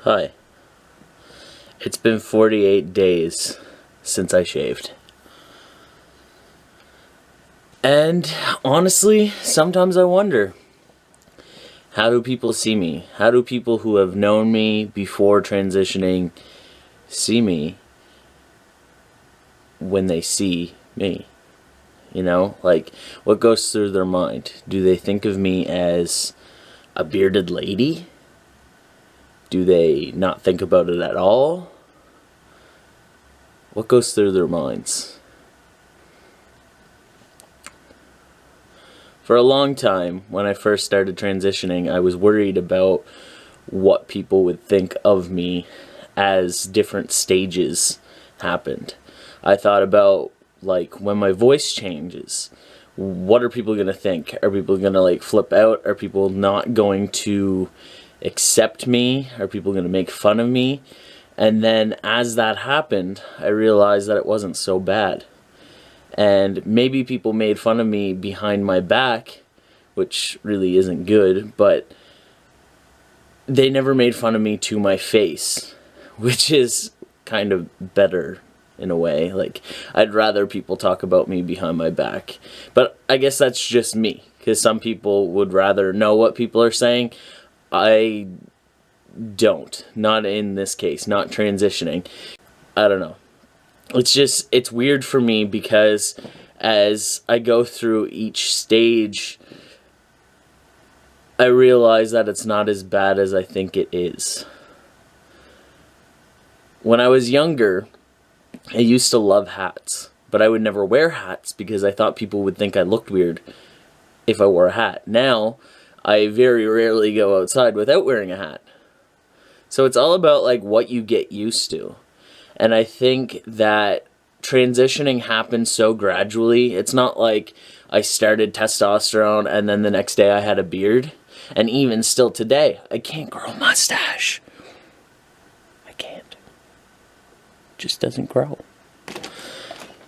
Hi. It's been 48 days since I shaved. And honestly, sometimes I wonder, how do people see me? How do people who have known me before transitioning see me when they see me? You know, like, what goes through their mind? Do they think of me as a bearded lady? Do they not think about it at all? What goes through their minds? For a long time, when I first started transitioning, I was worried about what people would think of me as different stages happened. I thought about, like, when my voice changes, what are people going to think? Are people going to, like, flip out? Are people not going to accept me? Are people going to make fun of me? And then as that happened, I realized that it wasn't so bad. And maybe people made fun of me behind my back, which really isn't good, but they never made fun of me to my face, which is kind of better in a way. Like, I'd rather people talk about me behind my back. But I guess that's just me, because some people would rather know what people are saying. I don't. Not in this case. Not transitioning. I don't know. It's weird for me because as I go through each stage, I realize that it's not as bad as I think it is. When I was younger, I used to love hats, but I would never wear hats because I thought people would think I looked weird if I wore a hat. Now, I very rarely go outside without wearing a hat. So it's all about, like, what you get used to. And I think that transitioning happens so gradually. It's not like I started testosterone and then the next day I had a beard. And even still today, I can't grow a mustache. I can't. It just doesn't grow.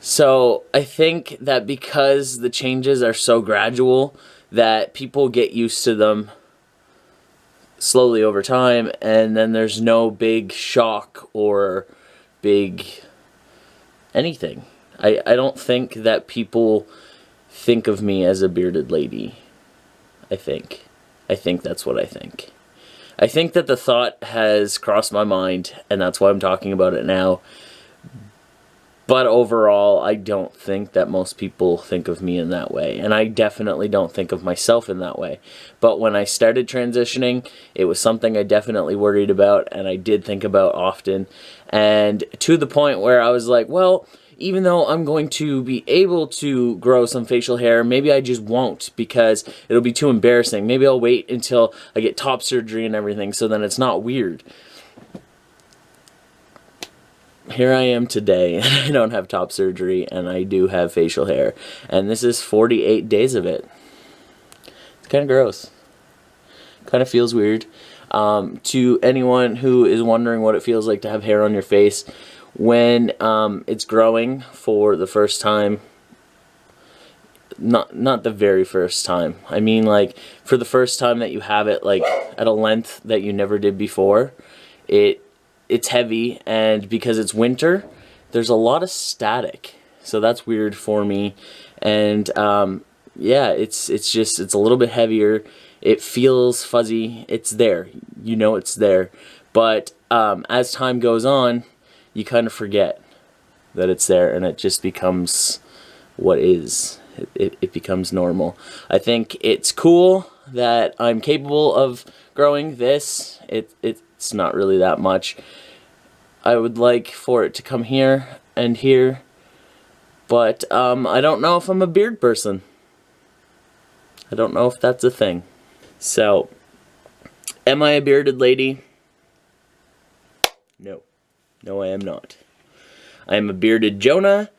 So I think that because the changes are so gradual, that people get used to them slowly over time, and then there's no big shock or big anything. I don't think that people think of me as a bearded lady. I think that's what I think. I think that the thought has crossed my mind, and that's why I'm talking about it now. But overall, I don't think that most people think of me in that way. And I definitely don't think of myself in that way. But when I started transitioning, it was something I definitely worried about and I did think about often. And to the point where I was like, well, even though I'm going to be able to grow some facial hair, maybe I just won't because it'll be too embarrassing. Maybe I'll wait until I get top surgery and everything so then it's not weird. Here I am today, and I don't have top surgery, and I do have facial hair. And this is 48 days of it. It's kind of gross. Kind of feels weird. To anyone who is wondering what it feels like to have hair on your face, when it's growing for the first time, not the very first time. I mean, like, for the first time that you have it, like, at a length that you never did before, it's heavy, and because it's winter, there's a lot of static. So that's weird for me. And yeah, it's a little bit heavier. It feels fuzzy. It's there. You know it's there. But as time goes on, you kind of forget that it's there, and it just becomes what is. It becomes normal. I think it's cool that I'm capable of growing this. It's not really that much. I would like for it to come here and here, but I don't know if I'm a beard person. I don't know if that's a thing. So, am I a bearded lady? No. No, I am not. I am a bearded Jonah,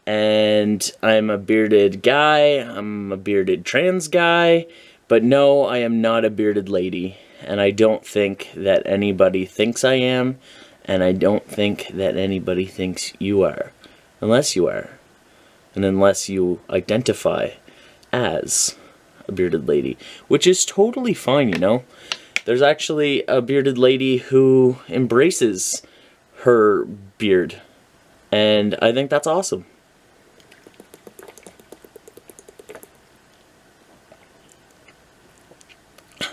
and I'm a bearded guy. I'm a bearded trans guy, but no, I am not a bearded lady, and I don't think that anybody thinks I am. And I don't think that anybody thinks you are. Unless you are. And unless you identify as a bearded lady. Which is totally fine, you know. There's actually a bearded lady who embraces her beard, and I think that's awesome. I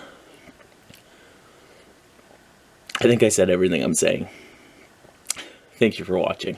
think I said everything I'm saying. Thank you for watching.